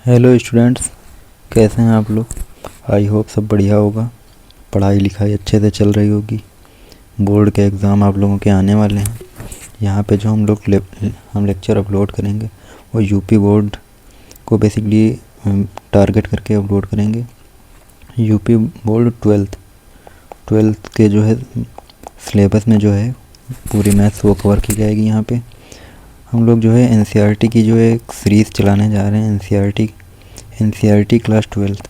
Hello students, कैसे हैं आप लोग। आई होप सब बढ़िया होगा। पढ़ाई लिखाई अच्छे से चल रही होगी। बोर्ड के एग्ज़ाम आप लोगों के आने वाले हैं। यहाँ पे जो हम लेक्चर अपलोड करेंगे वो यूपी बोर्ड को बेसिकली टारगेट करके अपलोड करेंगे। यूपी बोर्ड ट्वेल्थ के जो है सिलेबस में जो है पूरी मैथ्स वो कवर की जाएगी। यहाँ पे हम लोग जो है एनसीईआरटी की जो है एक सीरीज़ चलाने जा रहे हैं। NCERT class 12।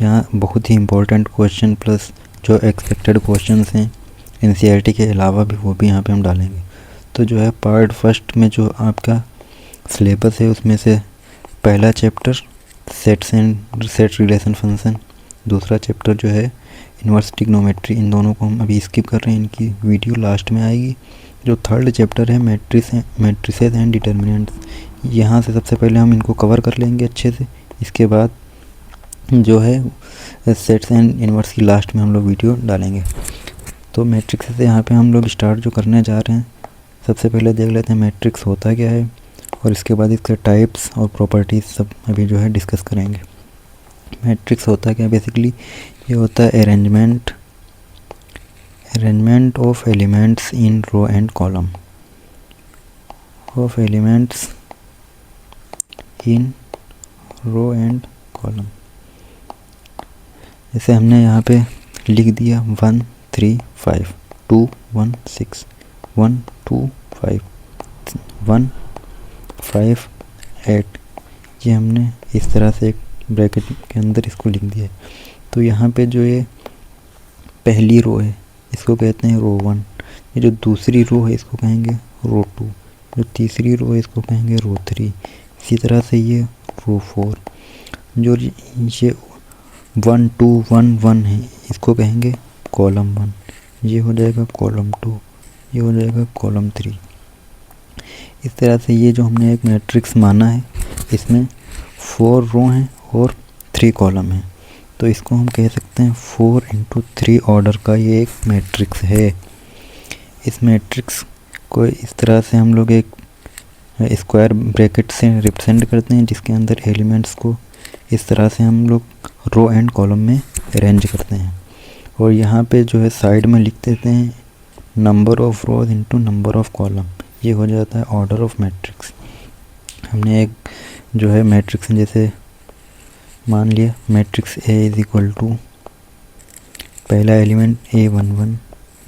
यहाँ बहुत ही इम्पोर्टेंट क्वेश्चन प्लस जो एक्सपेक्टेड क्वेश्चंस हैं एनसीईआरटी के अलावा भी, वो भी यहाँ पे हम डालेंगे। तो जो है पार्ट फर्स्ट में जो आपका सिलेबस है उसमें से पहला चैप्टर सेट रिलेशन फंक्शन, दूसरा चैप्टर जो है इन्वर्स ट्रिग्नोमेट्री, इन दोनों को हम अभी स्किप कर रहे हैं, इनकी वीडियो लास्ट में आएगी। जो थर्ड चैप्टर है मैट्रिसेस एंड डिटर्मिनेंट्स, यहाँ से सबसे पहले हम इनको कवर कर लेंगे अच्छे से। इसके बाद जो है सेट्स एंड इन्वर्स की लास्ट में हम लोग वीडियो डालेंगे। तो मैट्रिक्स से यहाँ पे हम लोग स्टार्ट जो करने जा रहे हैं, सबसे पहले देख लेते हैं मैट्रिक्स होता क्या है, और इसके बाद इसके टाइप्स और प्रॉपर्टीज़ सब अभी जो है डिस्कस करेंगे। मैट्रिक्स होता क्या है, बेसिकली ये होता है arrangement of elements in row and column, of elements in row and column. जैसे हमने यहाँ पे लिख दिया 1 3 5 2 1 6 1 2 5 1 5 8, ये हमने इस तरह से एक ब्रैकेट के अंदर इसको लिख दिया है। तो यहाँ पे जो ये पहली रो है इसको कहते हैं रो 1, ये जो दूसरी रो है इसको कहेंगे रो 2, जो तीसरी रो है इसको कहेंगे रो 3, इसी तरह से ये रो 4, जो ये 1 2 1 1 है इसको कहेंगे कॉलम 1, ये हो जाएगा कॉलम 2, ये हो जाएगा कॉलम 3। इस तरह से ये जो हमने एक मैट्रिक्स माना है इसमें 4 रो हैं और 3 कॉलम हैं, तो इसको हम कह सकते हैं 4 × 3 ऑर्डर का ये एक मैट्रिक्स है। इस मैट्रिक्स को इस तरह से हम लोग एक स्क्वायर ब्रैकेट से रिप्रेजेंट करते हैं, जिसके अंदर एलिमेंट्स को इस तरह से हम लोग रो एंड कॉलम में अरेंज करते हैं। और यहाँ पे जो है साइड में लिख देते हैं number of rose into number of column, ये हो जाता है ऑर्डर ऑफ मैट्रिक्स। हमने एक जो है मैट्रिक्स जैसे मान लिया matrix A is equal to पहला एलिमेंट A11,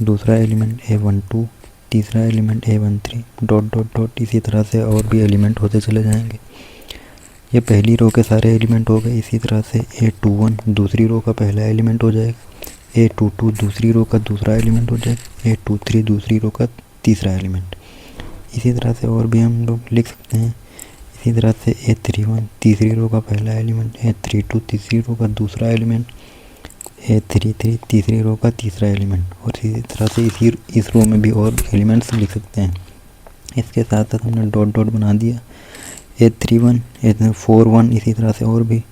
दूसरा एलिमेंट A12, तीसरा element A13 dot dot dot, इसी तरह से और भी एलिमेंट होते चले जाएंगे। ये पहली रो के सारे एलिमेंट हो गए। इसी तरह से A21 दूसरी रो का पहला एलिमेंट हो जाएगा, A22 दूसरी रो का दूसरा एलिमेंट हो जाएगा, A23 दूसरी रो का तीसरा एलिमेंट। इसी तरह से और भी हम लोग लिख सकते हैं। इसी तरह से A31 तीसरी रो का पहला एलिमेंट, A32 तीसरी रो का दूसरा एलिमेंट, A33 तीसरी रो का तीसरा एलिमेंट, और इसी तरह से इस रो में भी और एलिमेंट्स लिख सकते हैं। इसके साथ साथ हमने डॉट डॉट बना दिया A31 A41, इसी तरह से और भी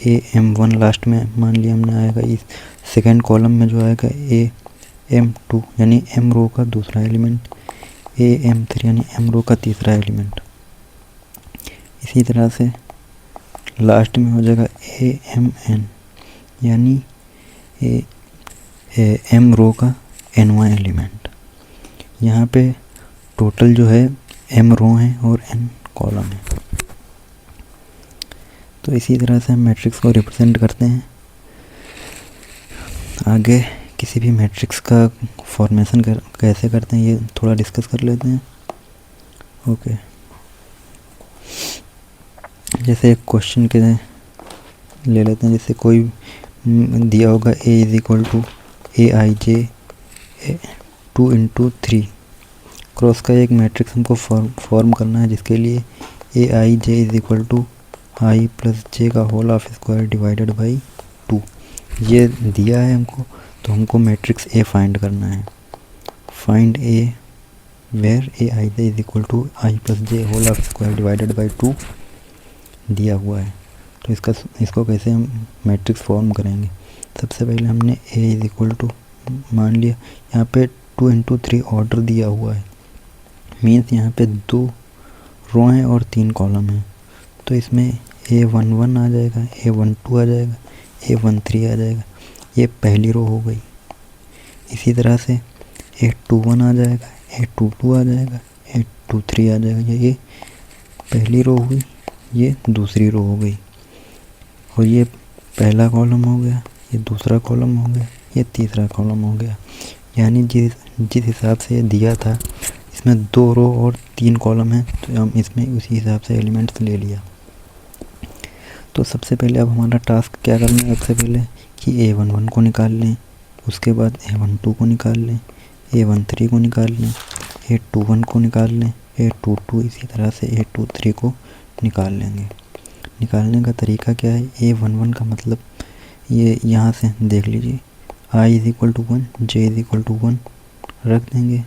AM1 लास्ट में मान लिया हमने आएगा। इस सेकेंड कॉलम में जो आएगा AM2 यानी M रो का दूसरा एलिमेंट, AM3 यानी M रो का तीसरा एलिमेंट। इसी तरह से लास्ट में हो जाएगा AMN यानी M रो का nवां एलिमेंट। यहाँ पे टोटल जो है M रो हैं और N कॉलम है। तो इसी तरह से हम मैट्रिक्स को रिप्रेजेंट करते हैं। आगे किसी भी मैट्रिक्स का फॉर्मेशन कैसे करते हैं ये थोड़ा डिस्कस कर लेते हैं। ओके, जैसे एक क्वेश्चन के ले लेते हैं। जैसे कोई दिया होगा A is equal to AIJ 2 × 3 cross का एक मैट्रिक्स हमको फॉर्म करना है, जिसके लिए AIJ is equal to I plus J का whole of square divided by 2, ये दिया है हमको। तो हमको मैट्रिक्स A फाइंड करना है। Find A where AIJ is equal to I plus J whole of square divided by 2 दिया हुआ है। तो इसको कैसे हम मैट्रिक्स फॉर्म करेंगे। सबसे पहले हमने A इज इक्वल टू मान लिया, यहाँ पे 2 × 3 ऑर्डर दिया हुआ है, मीन्स यहाँ पे 2 रो हैं और 3 कॉलम हैं। तो इसमें A11 आ जाएगा, A12 आ जाएगा, A13 आ जाएगा। ये पहली रो हो गई। इसी तरह से A21 आ जाएगा, A22 आ जाएगा, A23 आ जाएगा। ये पहली रो हो गई, ये दूसरी रो हो गई, और ये पहला कॉलम हो गया, ये दूसरा कॉलम हो गया, ये तीसरा कॉलम हो गया। यानी जिस हिसाब से ये दिया था, इसमें 2 रो और 3 कॉलम हैं, तो हम इसमें उसी हिसाब से एलिमेंट्स ले लिया। तो सबसे पहले अब हमारा टास्क क्या करना है, सबसे पहले कि A11 को निकाल लें, उसके बाद A12 को निकाल लें, A13 को निकाल लें, A21 को निकाल लें, A22 इसी तरह से A23 को निकाल लेंगे। निकालने का तरीका क्या है, A11 का मतलब ये यहाँ से देख लीजिए, I = 1, J = 1 रख देंगे,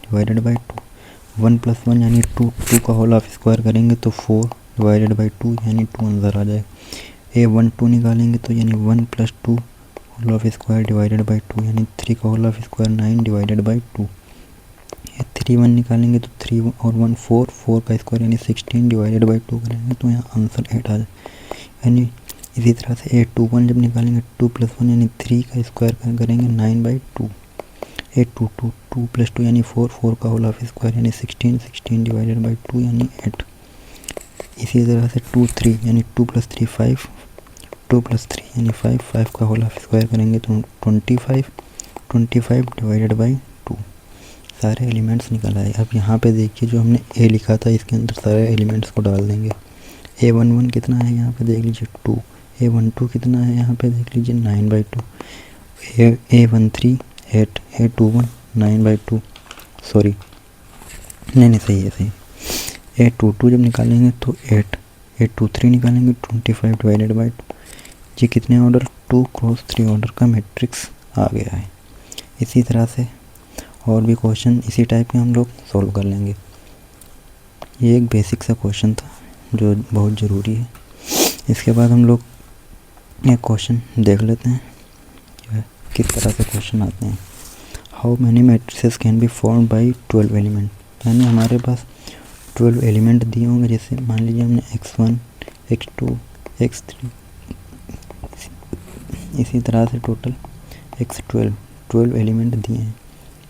डिवाइडेड बाई 2, 1 + 1 यानी 2, 2 का होल ऑफ स्क्वायर करेंगे तो 4 डिवाइडेड बाई 2 यानी 2 आंसर आ जाएगा। A12 निकालेंगे तो यानी 1 + 2 whole of square divided by 2 यानी 3 का whole of square 9 divided by 2। A31 निकालेंगे तो 3 और 1 4, 4 का स्क्वायर यानी 16 डिवाइडेड बाई 2 करेंगे तो यहाँ आंसर 8 आ जाए। यानी इसी तरह से A21 जब निकालेंगे 2 + 1 यानी 3 का स्क्वायर करेंगे 9/2। A22 2 + 2 यानी 4, 4 का होल ऑफ स्क्वायर यानी 16, 16 डिवाइडेड बाई 2 यानी 8। इसी तरह से 2 3 यानी 2 + 3 5, 2 + 3 यानी 5, 5 का होल ऑफ स्क्वायर करेंगे तो 25, 25 डिवाइडेड बाई 2। सारे एलिमेंट्स निकल आए। अब यहाँ पे देखिए जो हमने A लिखा था इसके अंदर सारे एलिमेंट्स को डाल देंगे। A11 कितना है यहाँ पे देख लीजिए 2, A12 कितना है यहाँ पे देख लीजिए 9/2, A13 8, A21 9/2, सॉरी नहीं सही है सही। A22 जब निकालेंगे तो 8, A23 निकालेंगे 25 डिवाइडेड बाई 2। ये कितने ऑर्डर 2 × 3 ऑर्डर का मैट्रिक्स आ गया है। इसी तरह से और भी क्वेश्चन इसी टाइप के हम लोग सॉल्व कर लेंगे। ये एक बेसिक सा क्वेश्चन था जो बहुत ज़रूरी है। इसके बाद हम लोग एक क्वेश्चन देख लेते हैं किस तरह से क्वेश्चन आते हैं। How many matrices can be form by 12 element, यानी हमारे पास 12 एलिमेंट दिए होंगे। जैसे मान लीजिए हमने x1 x2 x3 इसी तरह से टोटल x12 एलिमेंट दिए हैं।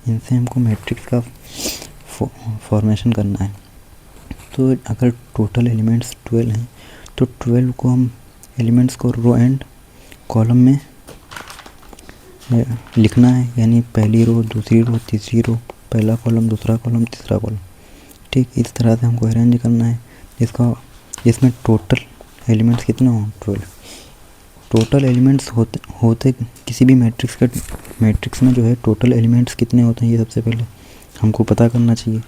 इनसे हमको मैट्रिक्स का फॉर्मेशन करना है। तो अगर टोटल एलिमेंट्स 12 हैं तो 12 को हम एलिमेंट्स को रो एंड कॉलम में लिखना है, यानी पहली रो दूसरी रो तीसरी रो, पहला कॉलम दूसरा कॉलम तीसरा कॉलम। ठीक इस तरह से हमको अरेंज करना है जिसमें टोटल एलिमेंट्स कितने हों 12। टोटल एलिमेंट्स होते किसी भी मैट्रिक्स में जो है टोटल एलिमेंट्स कितने होते हैं ये सबसे पहले हमको पता करना चाहिए।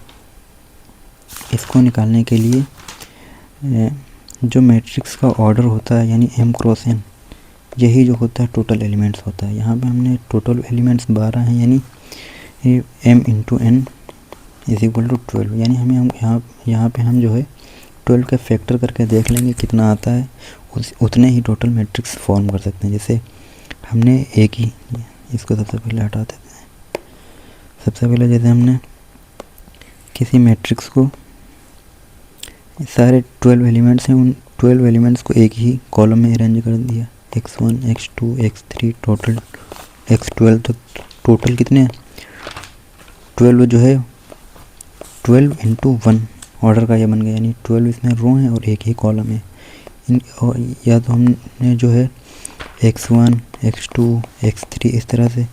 इसको निकालने के लिए जो मैट्रिक्स का ऑर्डर होता है यानी m × n, यही जो होता है टोटल एलिमेंट्स होता है। यहाँ पे हमने टोटल एलिमेंट्स 12 हैं यानी m × n = 12, यानी हमें यहाँ पे हम जो है 12 का फैक्टर करके देख लेंगे कितना आता है, उतने ही टोटल मैट्रिक्स फॉर्म कर सकते हैं। जैसे हमने एक ही इसको सबसे पहले हटा देते हैं। सबसे पहले जैसे हमने किसी मैट्रिक्स को सारे 12 एलिमेंट्स हैं, उन 12 एलिमेंट्स को एक ही कॉलम में अरेंज कर दिया, x1 x2 x3 total x12। तो टोटल कितने हैं 12 जो है 12 × 1 ऑर्डर का ये बन गया, यानी 12 इसमें रो हैं और एक ही कॉलम है। और या तो हमने जो है x1 x2 x3 इस तरह से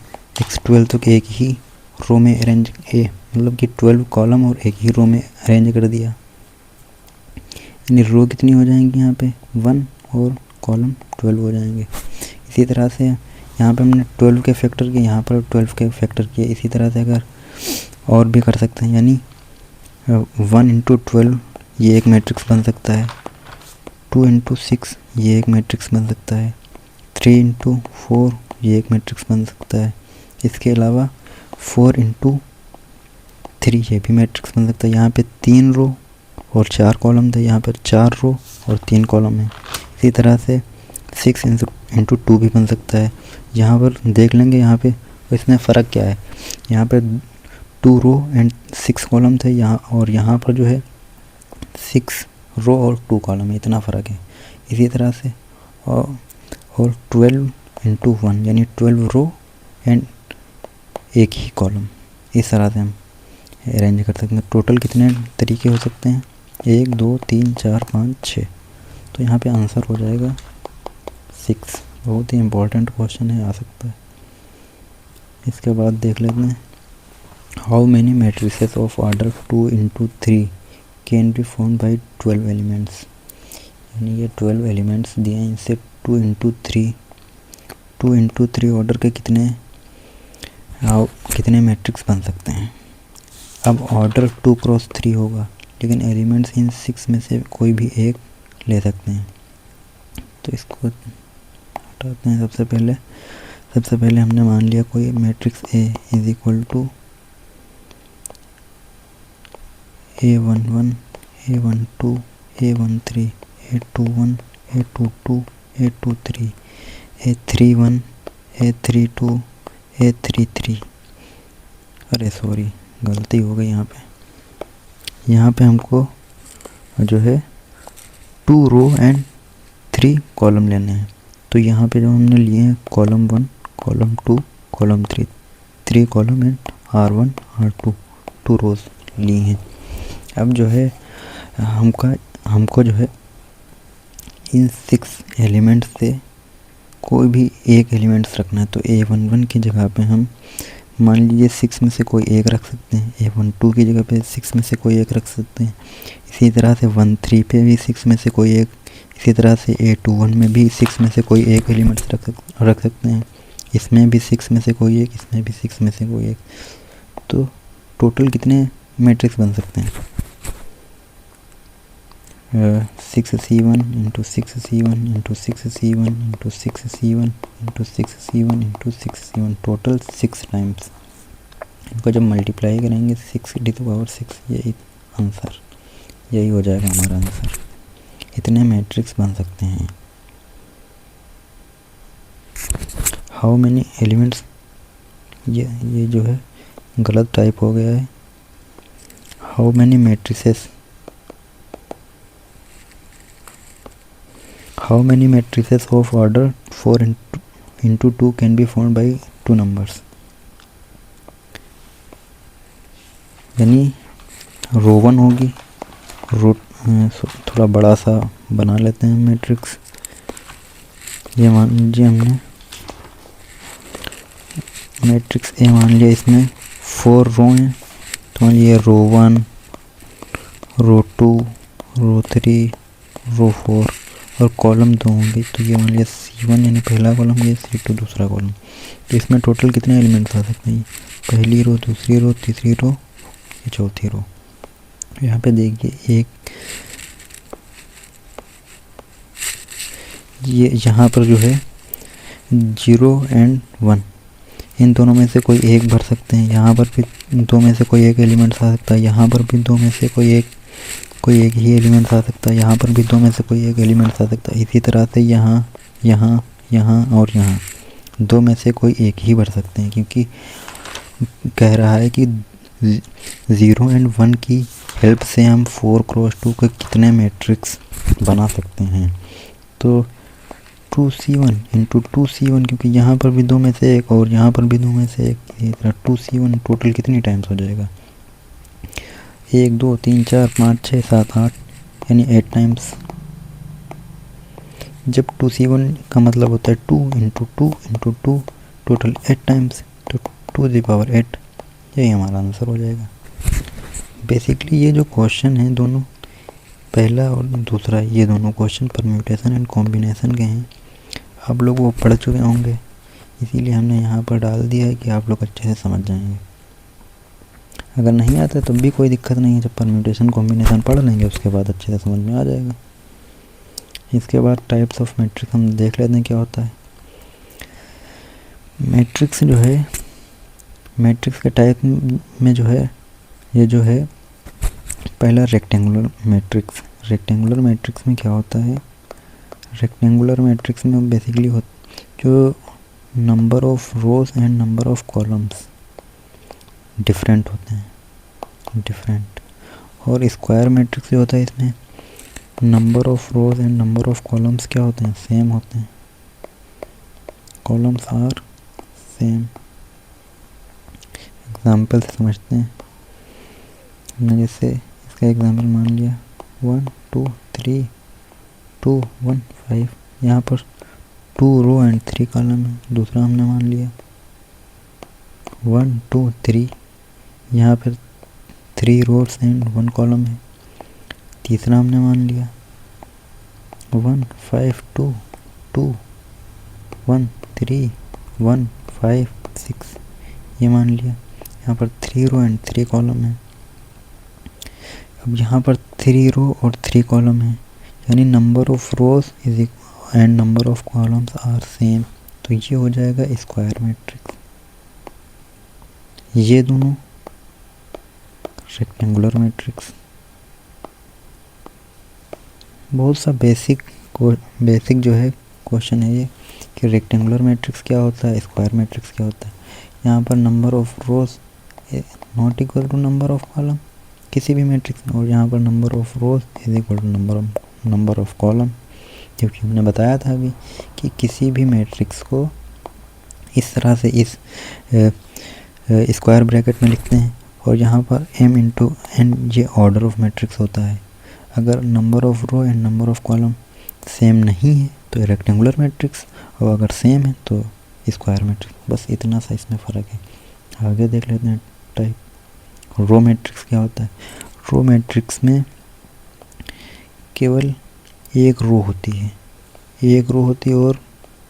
x12 तक एक ही रो में अरेंज मतलब कि 12 कॉलम और एक ही रो में अरेंज कर दिया, यानी रो कितनी हो जाएंगी यहाँ पे 1 और कॉलम 12 हो जाएंगे। इसी तरह से यहाँ पे हमने 12 के फैक्टर किए, यहाँ पर 12 के फैक्टर किए। इसी तरह से अगर और भी कर सकते हैं, यानी 1 × 12 ये एक मैट्रिक्स बन सकता है, 2 × 6 ये एक मैट्रिक्स बन सकता है, 3 × 4 ये एक मैट्रिक्स बन सकता है। इसके अलावा 4 × 3 ये भी मैट्रिक्स बन सकता है। यहाँ पे 3 रो और 4 कॉलम थे, यहाँ पर 4 रो और 3 कॉलम है। इसी तरह से 6 × 2 भी बन सकता है। यहाँ पर देख लेंगे यहाँ पे इसमें फ़र्क क्या है, यहाँ पे 2 रो एंड 6 कॉलम थे यहाँ, और यहाँ पर जो है 6 रो और 2 कॉलम, इतना फ़र्क है। इसी तरह से और 12 इंटू 1 यानी 12 रो एंड एक ही कॉलम, इस तरह से हम अरेंज कर सकते हैं। टोटल कितने तरीके हो सकते हैं? 1 2 3 4 5 6। तो यहाँ पे आंसर हो जाएगा 6। बहुत ही इम्पोर्टेंट क्वेश्चन है, आ सकता है। इसके बाद देख लेते हैं, how many matrices of order 2 into 3 can be found by 12 elements. यानी ये 12 एलिमेंट्स दिए हैं, इनसे 2 इंटू 3 ऑर्डर के कितने मैट्रिक्स बन सकते हैं। अब ऑर्डर 2 क्रॉस 3 होगा, लेकिन एलिमेंट्स इन 6 में से कोई भी एक ले सकते हैं। तो इसको हटाते हैं। सबसे पहले हमने मान लिया कोई matrix A is equal to A11 A12 A13 A21 A22 A23 A31 A32 A33। अरे सॉरी, गलती हो गई यहाँ पे हमको जो है 2 रो एंड 3 कॉलम लेने हैं। तो यहाँ पे जो हमने लिए हैं column 1 column 2 column 3 column and R1 R2 2 रोज ली हैं। अब जो है हमको जो है इन 6 एलिमेंट्स से कोई भी एक एलिमेंट्स रखना है। तो A11 की जगह पे हम मान लीजिए 6 में से कोई एक रख सकते हैं। A12 की जगह पे 6 में से कोई एक रख सकते हैं। इसी तरह से 13 पे भी 6 में से कोई एक, इसी तरह से A21 में भी 6 में से कोई एक एलिमेंट्स रख सकते हैं। इसमें भी 6 में से कोई एक, इसमें भी 6 में से कोई एक। तो टोटल कितने मैट्रिक्स बन सकते हैं? 6C1 into 6C1 into 6C1 into 6C1 into 6C1 into 6C1, total 6 times. इनको जब मल्टीप्लाई करेंगे 6 यही आंसर, यही हो जाएगा हमारा आंसर। इतने मैट्रिक्स बन सकते हैं। हाउ मैनी एलिमेंट्स, ये जो है गलत टाइप हो गया है। How many matrices of order 4 into 2 can be found by 2 numbers। यानी रो 1 होगी, रो थोड़ा बड़ा सा बना लेते हैं मैट्रिक्स। ये मान लीजिए हमने मैट्रिक्स ए मान लिया, इसमें 4 रो हैं। तो ये रो 1 रो 2 रो 3 रो 4 और कॉलम 2 होंगे। तो ये मान लिया C1 यानी पहला कॉलम, ये C2 दूसरा कॉलम। तो इसमें टोटल कितने एलिमेंट्स आ सकते हैं? पहली रो, दूसरी रो, तीसरी रो, ये चौथी रो। यहाँ पे देखिए ये यहाँ पर जो है 0 एंड 1, इन दोनों में से कोई एक भर सकते हैं। यहाँ पर भी 2 में से कोई एक एलिमेंट्स आ सकता है। यहाँ पर भी 2 में से कोई एक ही एलिमेंट्स आ सकता है। यहाँ पर भी 2 में से कोई एक एलिमेंट्स आ सकता है। इसी तरह से यहाँ और यहाँ 2 में से कोई एक ही भर सकते हैं, क्योंकि कह रहा है कि 0 एंड 1 की हेल्प से हम 4 क्रॉस 2 के कितने मैट्रिक्स बना सकते हैं। तो 2C1 इंटू 2C1, क्योंकि यहाँ पर भी 2 में से एक और यहाँ पर भी 2 में से एक, इसी तरह 2C1 टोटल कितनी टाइम्स हो जाएगा? 1 2 3 4 5 6 7 8, यानी 8 टाइम्स। जब 2C1 का मतलब होता है 2 इंटू 2 इंटू 2, टोटल 8 टाइम्स, तो 2 की पावर 8, यही हमारा आंसर हो जाएगा। बेसिकली ये जो क्वेश्चन है दोनों, पहला और दूसरा, ये दोनों क्वेश्चन परम्यूटेशन एंड कॉम्बिनेशन के हैं। आप लोग वो पढ़ चुके होंगे, इसीलिए हमने यहाँ पर डाल दिया है कि आप लोग अच्छे से समझ जाएंगे। अगर नहीं आता तब भी कोई दिक्कत नहीं है, जब परम्यूटेशन कॉम्बिनेशन पढ़ लेंगे उसके बाद अच्छे से समझ में आ जाएगा। इसके बाद टाइप्स ऑफ मैट्रिक्स हम देख लेते हैं क्या होता है। मैट्रिक्स जो है, मैट्रिक्स के टाइप में जो है, ये जो है पहला रेक्टेंगुलर मैट्रिक्स। रेक्टेंगुलर मैट्रिक्स में क्या होता है? रेक्टेंगुलर मैट्रिक्स में बेसिकली जो number of rose and number of columns different होते हैं, डिफरेंट। और स्क्वायर मैट्रिक्स जो होता है, इसमें number of rose and number of columns क्या होते हैं, सेम होते हैं, कॉलम्स आर सेम। एग्जाम्पल से समझते हैं। हमने जैसे इसका एग्जाम्पल मान लिया 1 2 3 2 1 5, यहाँ पर 2 रो एंड 3 कॉलम है। दूसरा हमने मान लिया 1 2 3, यहाँ पर 3 रोज एंड 1 कॉलम है। तीसरा हमने मान लिया 1 5 2 2 1 3 1 5 6, ये मान लिया। यहाँ पर 3 रो एंड 3 कॉलम है। अब यहाँ पर 3 रो और 3 कॉलम है, यानी number of rows is and number of columns are same, तो ये हो जाएगा स्क्वायर मैट्रिक्स। ये दोनों रेक्टेंगुलर मैट्रिक्स। बहुत सा बेसिक जो है क्वेश्चन है ये कि रेक्टेंगुलर मैट्रिक्स क्या होता है, स्क्वायर मैट्रिक्स क्या होता है। यहाँ पर number of rows not equal to number of column किसी भी मैट्रिक्स में, और यहाँ पर number of rows is equal to number of column, क्योंकि हमने बताया था अभी कि किसी भी मैट्रिक्स को इस तरह से इस स्क्वायर ब्रैकेट में लिखते हैं, और यहाँ पर m इंटू n ये ऑर्डर ऑफ मैट्रिक्स होता है। अगर number of row and number of column same नहीं है तो रेक्टेंगुलर मैट्रिक्स, और अगर सेम है तो स्क्वायर मैट्रिक्स। बस इतना सा इसमें फ़र्क है। आगे देख लेते हैं टाइप। रो मैट्रिक्स क्या होता है। रो मैट्रिक्स में केवल एक रो होती है, और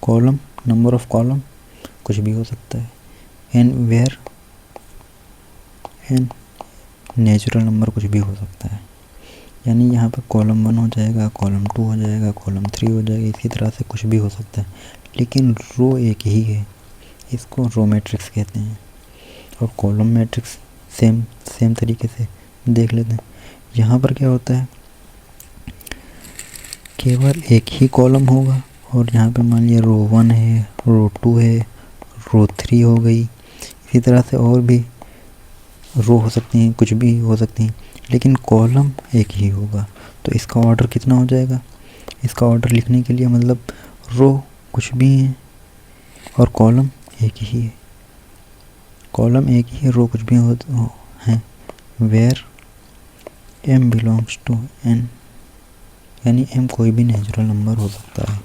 कॉलम, नंबर ऑफ कॉलम कुछ भी हो सकता है, n where n natural number कुछ भी हो सकता है। यानी यहाँ पर कॉलम 1 हो जाएगा, कॉलम 2 हो जाएगा, कॉलम 3 हो जाएगा, इसी तरह से कुछ भी हो सकता है, लेकिन रो एक ही है, इसको रो मैट्रिक्स कहते हैं। और कॉलम मैट्रिक्स सेम तरीके से देख लेते हैं। यहाँ पर क्या होता है, केवल एक ही कॉलम होगा, और यहाँ पे मान लिया रो 1 है, रो 2 है, रो 3 हो गई, इसी तरह से और भी रो हो सकती हैं, कुछ भी हो सकती हैं, लेकिन कॉलम एक ही होगा। तो इसका ऑर्डर कितना हो जाएगा, इसका ऑर्डर लिखने के लिए मतलब रो कुछ भी है और कॉलम एक ही है, कॉलम एक ही है, रो कुछ भी है, where m belongs to n, यानी m कोई भी नेचुरल नंबर हो सकता है।